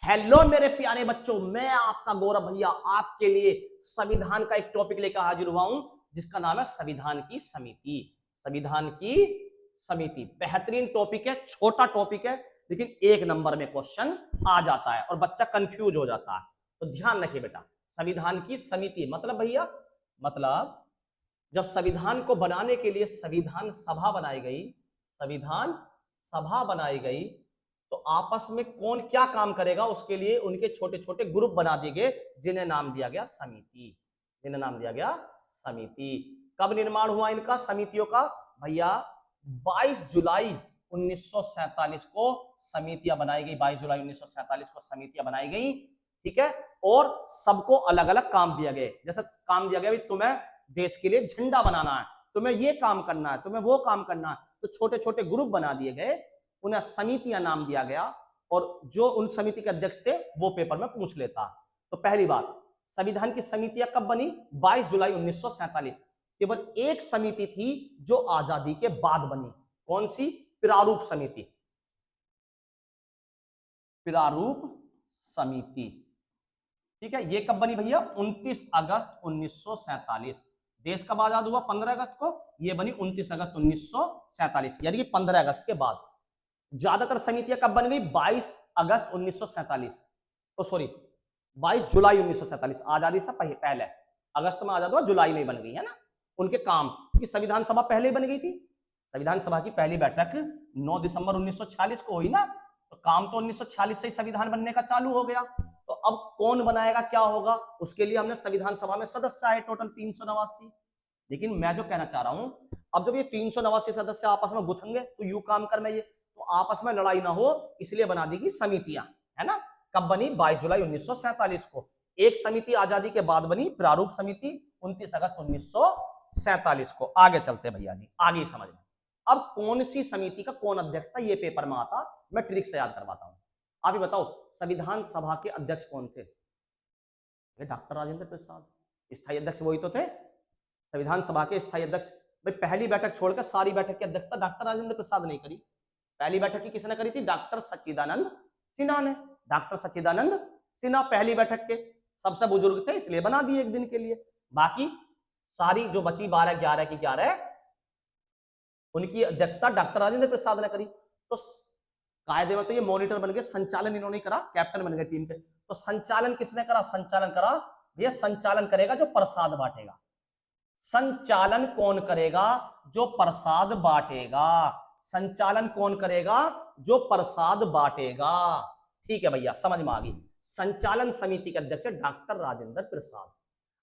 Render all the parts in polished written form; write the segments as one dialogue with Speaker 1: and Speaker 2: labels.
Speaker 1: Hello मेरे प्यारे बच्चों, मैं आपका गौरव भैया आपके लिए संविधान का एक टॉपिक लेकर हाजिर हुआ हूं जिसका नाम है संविधान की समिति। संविधान की समिति बेहतरीन टॉपिक है, छोटा टॉपिक है, लेकिन एक नंबर में क्वेश्चन आ जाता है और बच्चा कंफ्यूज हो जाता है। तो ध्यान रखिए बेटा, संविधान की समिति मतलब भैया, मतलब जब संविधान को बनाने के लिए संविधान सभा बनाई गई, संविधान सभा बनाई गई, तो आपस में कौन क्या काम करेगा उसके लिए उनके छोटे छोटे ग्रुप बना दिए गए जिन्हें नाम दिया गया समिति। जिन्हें नाम दिया गया समिति। कब निर्माण हुआ इनका समितियों का भैया? 22 जुलाई 1947 को समितियां बनाई गई। 22 जुलाई 1947 को समितियां बनाई गई, ठीक है। और सबको अलग अलग काम दिया गया। जैसे काम दिया गया तुम्हें देश के लिए झंडा बनाना है, तुम्हें ये काम करना है, तुम्हें वो काम करना है, तो छोटे छोटे ग्रुप बना दिए गए, उन्हें समितियां नाम दिया गया। और जो उन समिति के अध्यक्ष थे वो पेपर में पूछ लेता। तो पहली बात, संविधान की समितियां कब बनी? 22 जुलाई 1947। केवल एक समिति थी जो आजादी के बाद बनी। कौन सी? प्रारूप समिति। प्रारूप समिति, ठीक है। ये कब बनी भैया? 29 अगस्त 1947। देश कब आजाद हुआ? 15 अगस्त को। ये बनी 29 अगस्त 1947, यानी कि 15 अगस्त के बाद। ज्यादातर समितियां कब बन गई? 22 अगस्त 1947, तो सॉरी 22 जुलाई 1947, आजादी से पहले। अगस्त में आजाद हुआ, जुलाई में बन गई है ना। उनके काम की संविधान सभा पहले ही बन गई थी। संविधान सभा की पहली बैठक 9 दिसंबर 1946 को हुई ना, तो काम तो 1946 से ही संविधान बनने का चालू हो गया। तो अब कौन बनाएगा, क्या होगा, उसके लिए हमने संविधान सभा में सदस्य आए टोटल 389। लेकिन मैं जो कहना चाह रहा हूं, अब जब ये 389 सदस्य आपस में गुथेंगे तो यू काम कर में ये, तो आपस में लड़ाई ना हो इसलिए बना दी गई समितियां, है ना। कब बनी? 22 जुलाई 1947 को। एक समिति आजादी के बाद बनी, प्रारूप समिति, 29 अगस्त 1947 को। आगे चलते भैया जी, आगे समझ में। अब कौन सी समिति का कौन अध्यक्ष था ये पेपर में आता, मैं ट्रिक से याद करवाता हूं। आप ही बताओ, संविधान सभा के अध्यक्ष कौन थे? डॉक्टर राजेंद्र प्रसाद। स्थायी अध्यक्ष वही तो थे, संविधान सभा के स्थायी अध्यक्ष। भाई पहली बैठक छोड़कर सारी बैठक की अध्यक्षता डॉक्टर राजेंद्र प्रसाद ने करी। पहली बैठक की किसने करी थी? डॉक्टर सच्चिदानंद सिन्हा ने। डॉक्टर सच्चिदानंद सिन्हा पहली बैठक के सबसे बुजुर्ग थे, इसलिए बना दिए एक दिन के लिए। बाकी सारी जो बची 12-11 की 11, उनकी अध्यक्षता डॉक्टर राजेंद्र प्रसाद ने करी। तो कायदे में तो ये मॉनिटर बन गए, संचालन इन्होंने करा, कैप्टन बन गए टीम के। तो संचालन किसने करा? संचालन करा, ये संचालन करेगा जो प्रसाद बांटेगा। संचालन कौन करेगा? जो प्रसाद बांटेगा। संचालन कौन करेगा? जो प्रसाद बांटेगा। ठीक है भैया, समझ में आ गई। संचालन समिति के अध्यक्ष डॉक्टर राजेंद्र प्रसाद।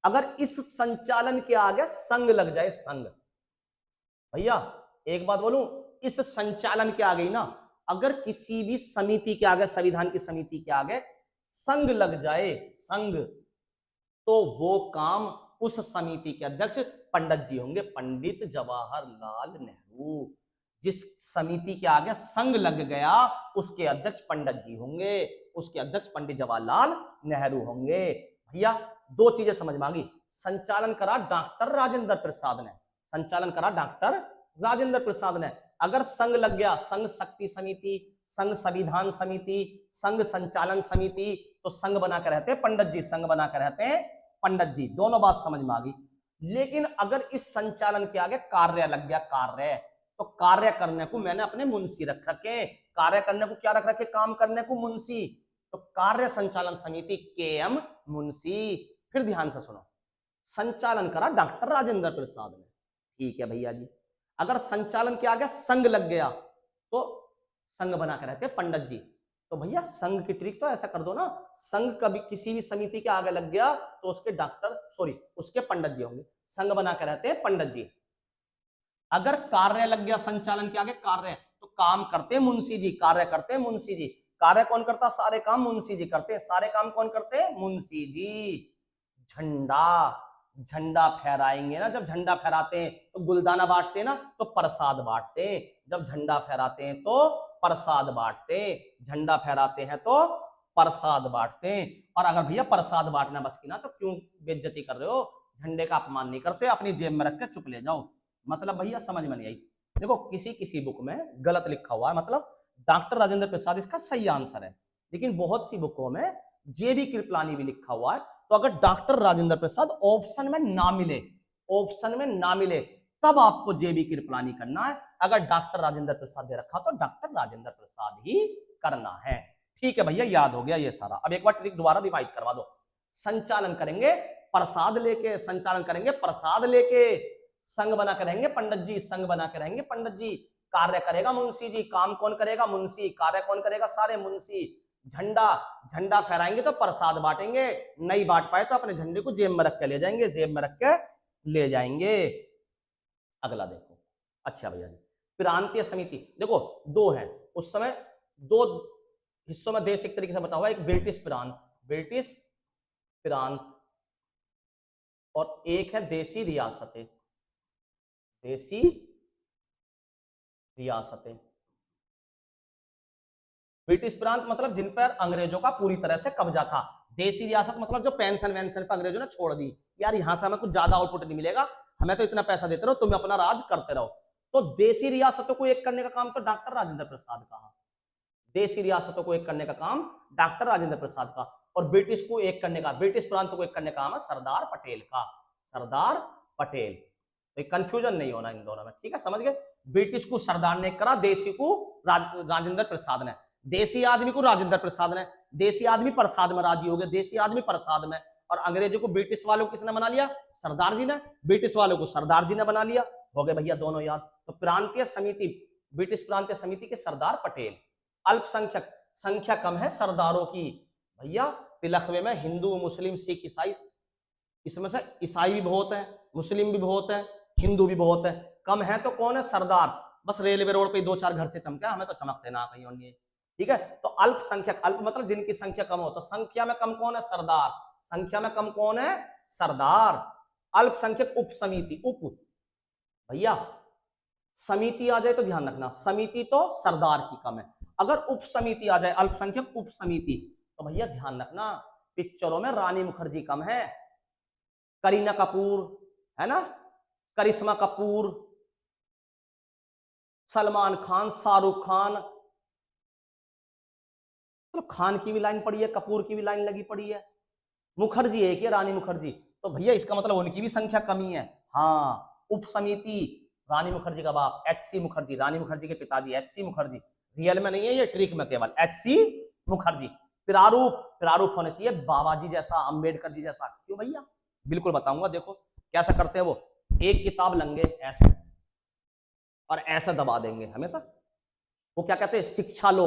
Speaker 1: अगर इस संचालन के आगे संघ लग जाए, संघ, भैया एक बात बोलूं, इस संचालन के आगे ही ना, अगर किसी भी समिति के आगे, संविधान की समिति के आगे संघ लग जाए, संघ, तो वो काम उस समिति के अध्यक्ष पंडित जी होंगे, पंडित जवाहरलाल नेहरू। जिस समिति के आगे संघ लग गया उसके अध्यक्ष पंडित जी होंगे, उसके अध्यक्ष पंडित जवाहरलाल नेहरू होंगे। भैया दो चीजें समझ में आ गई। संचालन करा डॉक्टर राजेंद्र प्रसाद ने, संचालन करा डॉक्टर राजेंद्र प्रसाद ने। अगर संघ लग गया, संघ शक्ति समिति, संघ संविधान समिति, संघ संचालन समिति, तो संघ बनाकर रहते हैं पंडित जी, संघ बनाकर रहते हैं पंडित जी। दोनों बात समझ में आ गई। लेकिन अगर इस संचालन के आगे कार्य लग गया, कार्य, तो कार्य करने को मैंने अपने मुंशी रख रखे। कार्य करने को क्या रख रखे? काम करने को मुंशी। तो कार्य संचालन समिति के.एम. मुंशी। फिर ध्यान से सुनो, संचालन करा डॉक्टर राजेंद्र प्रसाद ने, ठीक है भैया जी। अगर संचालन के आगे संघ लग गया तो संघ बना कर रहते पंडित जी। तो भैया संघ की ट्रिक तो ऐसा कर दो ना, संघ कभी किसी भी समिति के आगे लग गया तो उसके डॉक्टर, सॉरी उसके पंडित जी होंगे, संघ बना कर रहते हैं पंडित जी। अगर कार्य लग गया संचालन के आगे, कार्य, तो काम करते हैं मुंशी जी, कार्य करते हैं मुंशी जी। कार्य कौन करता? सारे काम मुंशी जी करते हैं। सारे काम कौन करते हैं? मुंशी जी। झंडा, झंडा फहराएंगे ना, जब झंडा फहराते हैं तो गुलदाना बांटते हैं ना, तो प्रसाद बांटते हैं। जब झंडा फहराते हैं तो प्रसाद बांटते हैं, झंडा फहराते हैं तो प्रसाद बांटते हैं। और अगर भैया प्रसाद बांटना बस की ना, तो क्यों बेइज्जती कर रहे हो? झंडे का अपमान नहीं करते, अपनी जेब में रख के चुप ले जाओ। मतलब भैया समझ में नहीं आई। देखो किसी किसी बुक में गलत लिखा हुआ है, मतलब डॉक्टर राजेंद्र प्रसाद इसका सही आंसर है, लेकिन बहुत सी बुकों में जेबी कृपलानी भी लिखा हुआ है। तो अगर डॉक्टर राजेंद्र प्रसाद ऑप्शन में ना मिले, ऑप्शन में ना मिले, तब आपको जेबी कृपलानी करना है। अगर डॉक्टर राजेंद्र प्रसाद दे रखा तो डॉक्टर राजेंद्र प्रसाद ही करना है। ठीक है भैया, याद हो गया ये सारा। अब एक बार ट्रिक दोबारा रिवाइज करवा दो। संचालन करेंगे प्रसाद लेके, संचालन करेंगे प्रसाद लेके, संग बना के रहेंगे पंडित जी, संग बना के रहेंगे पंडित जी, कार्य करेगा मुंशी जी, काम कौन करेगा मुंशी, कार्य कौन करेगा सारे मुंशी, झंडा झंडा फहराएंगे तो प्रसाद बांटेंगे, नहीं बांट पाए तो अपने झंडे को जेब में रख के ले जाएंगे, जेब में रख के ले जाएंगे। अगला देखो, अच्छा भैया जी, प्रांतीय समिति देखो दो है, उस समय दो हिस्सों में देश एक तरीके से बता हुआ, एक ब्रिटिश प्रांत, ब्रिटिश प्रांत, और एक है देसी रियासतें, देसी रियासतें। ब्रिटिश प्रांत मतलब जिन पर अंग्रेजों का पूरी तरह से कब्जा था, देसी रियासत मतलब जो पेंशन वेंशन पर अंग्रेजों ने छोड़ दी, यार यहां से हमें कुछ ज्यादा आउटपुट नहीं मिलेगा, हमें तो इतना पैसा देते रहो, तुम अपना राज करते रहो। तो देसी रियासतों को एक करने का काम तो डॉक्टर राजेंद्र प्रसाद का, देसी रियासतों को एक करने का काम डॉक्टर राजेंद्र प्रसाद का, और ब्रिटिश को एक करने का, ब्रिटिश प्रांत को एक करने का काम है सरदार पटेल का, सरदार पटेल। तो कंफ्यूजन नहीं होना इन दोनों में, ठीक है, समझ गए। ब्रिटिश को सरदार ने करा, देसी को राजेंद्र प्रसाद ने, देसी आदमी को राजेंद्र प्रसाद ने, देसी आदमी प्रसाद में राजी हो गए, देसी आदमी प्रसाद में, और अंग्रेजों को ब्रिटिश वालों को किसने बना लिया, सरदार जी ने, ब्रिटिश वालों को सरदार जी ने बना लिया, हो गए भैया दोनों याद। तो प्रांतीय समिति, ब्रिटिश प्रांतीय समिति के सरदार पटेल। अल्पसंख्यक, संख्या कम है सरदारों की, भैया पिलखवे में हिंदू मुस्लिम सिख ईसाई, इसमें से ईसाई भी बहुत है, मुस्लिम भी बहुत है, हिंदू भी बहुत है, कम है तो कौन है, सरदार। बस रेलवे रोड पे दो चार घर से चमका, हमें तो चमकते ना कहीं और नहीं, ठीक है। तो अल्पसंख्यक, अल्प मतलब जिनकी संख्या कम हो, तो संख्या में कम कौन है, सरदार, संख्या में कम कौन है, सरदार। अल्पसंख्यक उप समिति, उप भैया समिति आ जाए तो ध्यान रखना, समिति तो सरदार की कम है, अगर उप समिति आ जाए अल्पसंख्यक उप समिति, तो भैया ध्यान रखना पिक्चरों में रानी मुखर्जी कम है, करीना कपूर है ना, करिश्मा कपूर, सलमान खान, शाहरुख खान, तो खान की भी लाइन पड़ी है, कपूर की भी लाइन लगी पड़ी है, मुखर्जी एक है रानी मुखर्जी, तो भैया इसका मतलब उनकी भी संख्या कमी है। हाँ, उप समिति, रानी मुखर्जी का बाप एच.सी. मुखर्जी, रानी मुखर्जी के पिताजी एच.सी. मुखर्जी, रियल में नहीं है ये, ट्रिक में केवल, एच.सी. मुखर्जी। प्रारूप, प्रारूप होने चाहिए बाबा जी जैसा, अंबेडकर जी जैसा, क्यों भैया, बिल्कुल बताऊंगा, देखो कैसा करते हैं वो, एक किताब लेंगे ऐसे और ऐसा दबा देंगे हमेशा, वो क्या कहते हैं, शिक्षा लो,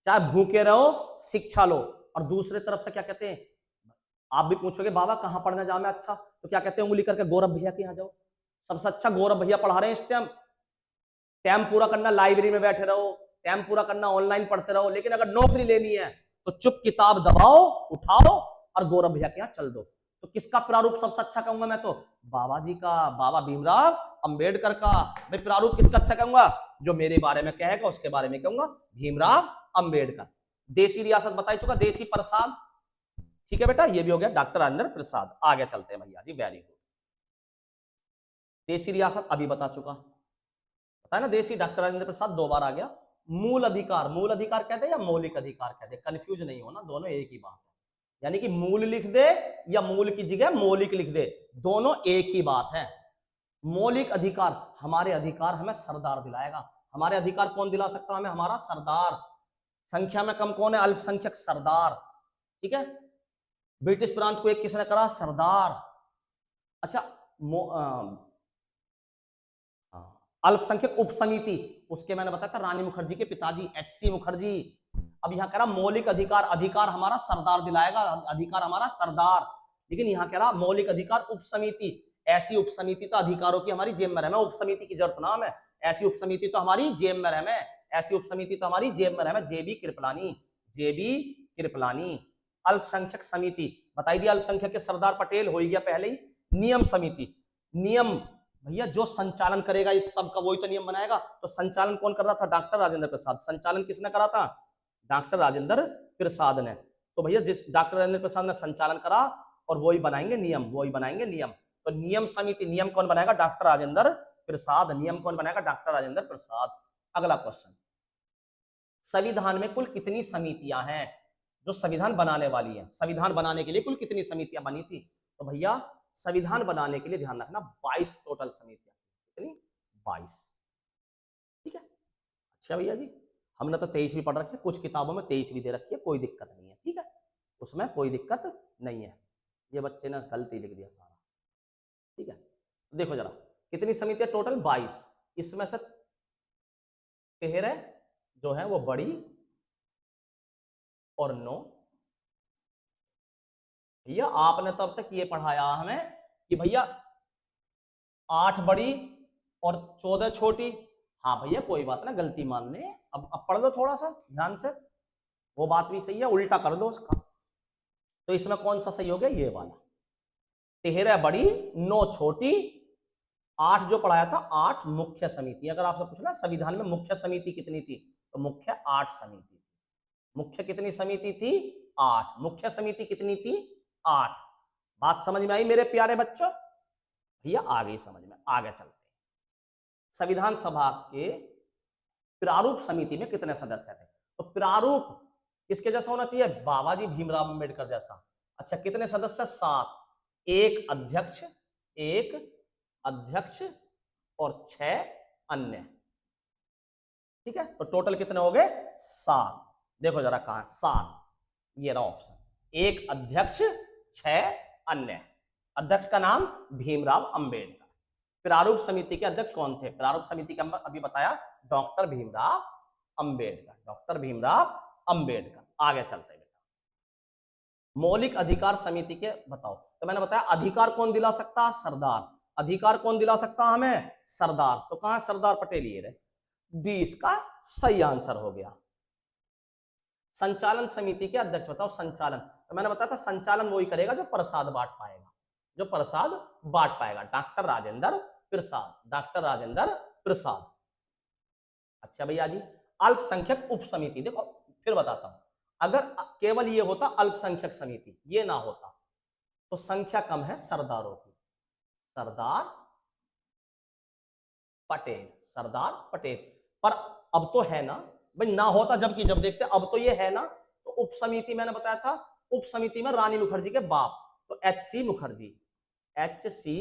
Speaker 1: चाहे भूखे रहो शिक्षा लो, और दूसरे तरफ से क्या कहते हैं, आप भी पूछोगे बाबा कहां पढ़ने जाओ मैं, अच्छा तो क्या कहते हैं, उंगली करके गौरव भैया के यहाँ जाओ, सबसे अच्छा गौरव भैया पढ़ा रहे हैं इस टाइम, टाइम पूरा करना लाइब्रेरी में बैठे रहो, टाइम पूरा करना ऑनलाइन पढ़ते रहो, लेकिन अगर नौकरी लेनी है तो चुप किताब दबाओ, उठाओ और गौरव भैया के यहाँ चल दो। तो किसका प्रारूप सबसे अच्छा कहूंगा मैं, तो बाबा जी का, बाबा भीमराव अंबेडकर का। मैं प्रारूप किसका अच्छा कहूंगा, जो मेरे बारे में कहेगा उसके बारे में कहूंगा, भीमराव अंबेडकर। देसी रियासत बता चुका, देसी प्रसाद, ठीक है बेटा, ये भी हो गया डॉक्टर राजेंद्र प्रसाद। आगे चलते हैं भैया जी, वेरी गुड। देसी रियासत अभी बता चुका, पता है ना, देसी डॉक्टर राजेंद्र प्रसाद दो बार आ गया। मूल अधिकार, मूल अधिकार कहते हैं या मौलिक अधिकार कहते हैं, कंफ्यूज नहीं होना, दोनों एक ही बात है, यानी कि मूल लिख दे या मूल की जगह मौलिक लिख दे, दोनों एक ही बात है। मौलिक अधिकार, हमारे अधिकार हमें सरदार दिलाएगा, हमारे अधिकार कौन दिला सकता है हमें, हमारा सरदार। संख्या में कम कौन है, अल्पसंख्यक, सरदार, ठीक है। ब्रिटिश प्रांत को एक किसने करा, सरदार। अच्छा, अल्पसंख्यक उप समिति, उसके मैंने बताया था रानी मुखर्जी के पिताजी एच.सी. मुखर्जी। अब यहाँ कह रहा मौलिक अधिकार, अधिकार हमारा सरदार दिलाएगा, अधिकार हमारा सरदार, लेकिन यहाँ कह रहा मौलिक अधिकार उप समिति, ऐसी उप समिति तो अधिकारों की हमारी जेब में रहे, उप समिति की जरूरत नाम है, ऐसी उप समिति तो हमारी जेब में रहे, ऐसी उप समिति तो हमारी जेब में रहे, जेबी कृपलानी, जेबी कृपलानी। अल्पसंख्यक समिति बताई दी, अल्पसंख्यक के सरदार पटेल हो गया पहले ही। नियम समिति, नियम भैया जो संचालन करेगा इस सब का वही तो नियम बनाएगा, तो संचालन कौन कर रहा था, डॉक्टर राजेंद्र प्रसाद। संचालन किसने करा था, डॉक्टर राजेंद्र प्रसाद ने। तो भैया जिस डॉक्टर राजेंद्र प्रसाद ने संचालन करा और वही बनाएंगे नियम, वही बनाएंगे नियम। तो नियम समिति, नियम कौन बनाएगा, डॉक्टर राजेंद्र प्रसाद, नियम कौन बनाएगा, डॉक्टर राजेंद्र प्रसाद। अगला क्वेश्चन, संविधान में कुल कितनी समितियां हैं, जो संविधान बनाने वाली है। संविधान बनाने के लिए कुल कितनी समितियां बनी थी? तो भैया संविधान बनाने के लिए ध्यान रखना 22 टोटल समितियां। कितनी? 22। ठीक है, अच्छा भैया जी, हमने तो 23 भी पढ़ रखी है, कुछ किताबों में 23 भी दे रखी है, कोई दिक्कत नहीं है। ठीक है, उसमें कोई दिक्कत नहीं है। ये बच्चे ने गलती लिख दिया सारा। ठीक है, देखो जरा कितनी समितियां टोटल? 22। इसमें से 13 जो है वो बड़ी और 9। भैया आपने तो अब तक ये पढ़ाया हमें कि भैया 8 बड़ी और 14 छोटी। हाँ भैया कोई बात ना, गलती मान ले। अब पढ़ लो थोड़ा सा ध्यान से, वो बात भी सही है, उल्टा कर दो उसका। तो इसमें कौन सा सही हो गया? ये वाला। 13 बड़ी 9 छोटी, 8 जो पढ़ाया था 8 मुख्य समिति। अगर आपसे पूछना संविधान में मुख्य समिति कितनी थी, तो मुख्य 8 समिति थी। मुख्य कितनी समिति थी? 8। मुख्य समिति कितनी थी? 8। बात समझ में आई मेरे प्यारे बच्चों? भैया आ गई समझ में, आगे चलते हैं। संविधान सभा के प्रारूप समिति में कितने सदस्य थे? तो प्रारूप किसके जैसा होना चाहिए? बाबा जी भीमराव अंबेडकर जैसा। अच्छा कितने सदस्य? 7। एक अध्यक्ष और 6 अन्य। ठीक है, तो टोटल कितने हो गए? 7। देखो जरा कहां 7, ये रहा ऑप्शन। एक अध्यक्ष 6 अन्य। अध्यक्ष का नाम भीमराव अंबेडकर। प्रारूप समिति के अध्यक्ष कौन थे? प्रारूप समिति का अभी बताया, डॉक्टर भीमराव अंबेडकर। डॉक्टर भीमराव अंबेडकर। आगे चलते हैं बेटा, मौलिक अधिकार समिति के बताओ। तो मैंने बताया अधिकार कौन दिला सकता है? सरदार। अधिकार कौन दिला सकता हमें? सरदार। तो कहां सरदार पटेल? ये रहे। डी इसका सही आंसर हो गया। संचालन समिति के अध्यक्ष बताओ। संचालन, तो मैंने बताया था संचालन वही करेगा जो प्रसाद बांट पाएगा, जो प्रसाद बांट पाएगा। डॉक्टर राजेंद्र प्रसाद। डॉक्टर राजेंद्र प्रसाद। अच्छा भैया जी, अल्पसंख्यक उप समिति, देखो फिर बताता हूं, अगर केवल ये होता अल्पसंख्यक समिति, ये ना होता, तो संख्या कम है सरदारों की। सरदार पटेल, सरदार पटेल। पर अब तो है ना भाई, ना होता जबकि जब देखते अब तो ये है ना। तो उप समिति मैंने बताया था, उप समिति में रानी मुखर्जी के बाप, तो एच.सी. मुखर्जी। एच.सी.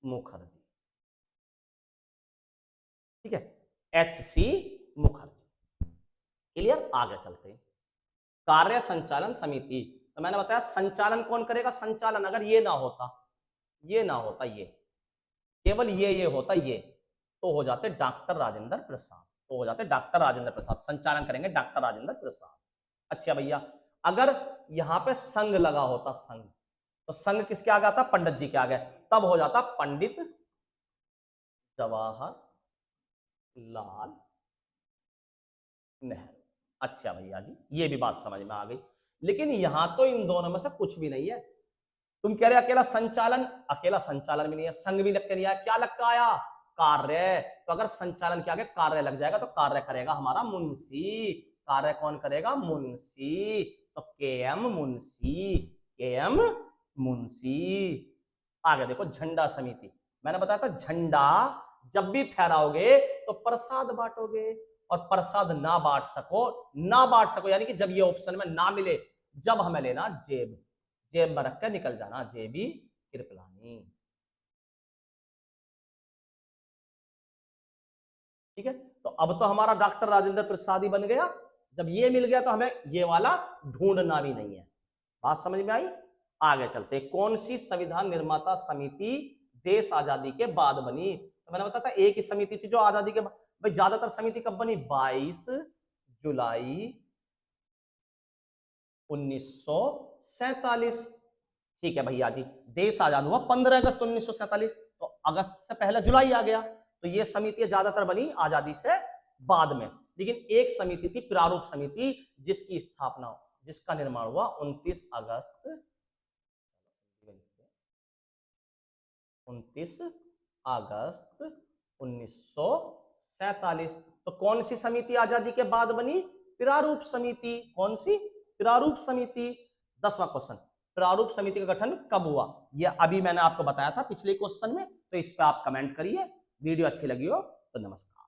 Speaker 1: मुखर्जी। ठीक है, एच.सी. मुखर्जी। क्लियर? आगे चलते हैं। कार्य संचालन समिति, तो मैंने बताया संचालन कौन करेगा? संचालन अगर ये ना होता, ये केवल ये होता, ये तो हो जाते डॉक्टर राजेंद्र प्रसाद। तो हो जाते डॉक्टर राजेंद्र प्रसाद। संचालन करेंगे डॉक्टर राजेंद्र प्रसाद। अच्छा भैया, अगर यहां पे संघ लगा होता, संघ, तो संघ किसके आगे आता? पंडित जी के आगे। तब हो जाता पंडित जवाहर लाल नेहरू। अच्छा भैया जी, ये भी बात समझ में आ गई। लेकिन यहां तो इन दोनों में से कुछ भी नहीं है। तुम कह रहे अकेला संचालन, अकेला संचालन भी नहीं है, संघ भी लग के नहीं आया, क्या लग के आया? कार्य। तो अगर संचालन के आगे कार्य लग जाएगा तो कार्य करेगा हमारा मुंशी। कार्य कौन करेगा? मुंशी। तो के.एम. मुंशी। के.एम. मुंशी। आगे देखो, झंडा समिति, मैंने बताया था झंडा जब भी फहराओगे तो प्रसाद बांटोगे, और प्रसाद ना बांट सको यानी कि जब ये ऑप्शन में ना मिले, जब हमें लेना जेब, जेब में रख कर निकल जाना, जेबी कृपलानी। ठीक है, तो अब तो हमारा डॉक्टर राजेंद्र प्रसाद ही बन गया। जब ये मिल गया तो हमें ये वाला ढूंढना भी नहीं है। बात समझ में आई? आगे चलते, कौन सी संविधान निर्माता समिति देश आजादी के बाद बनी? तो मैंने बताया था एक ही समिति थी जो आजादी के बाद। भाई ज्यादातर समिति कब बनी? 22 जुलाई 1947। ठीक है भैया जी, देश आजाद हुआ 15 अगस्त 1947, तो अगस्त से पहले जुलाई आ गया, तो ये समिति ज्यादातर बनी आजादी से बाद में। लेकिन एक समिति थी प्रारूप समिति, जिसकी स्थापना, जिसका निर्माण हुआ 29 अगस्त 1947। तो कौन सी समिति आजादी के बाद बनी? प्रारूप समिति। कौन सी? प्रारूप समिति। 10वां क्वेश्चन, प्रारूप समिति का गठन कब हुआ? यह अभी मैंने आपको बताया था पिछले क्वेश्चन में, तो इस पे आप कमेंट करिए। वीडियो अच्छी लगी हो तो नमस्कार।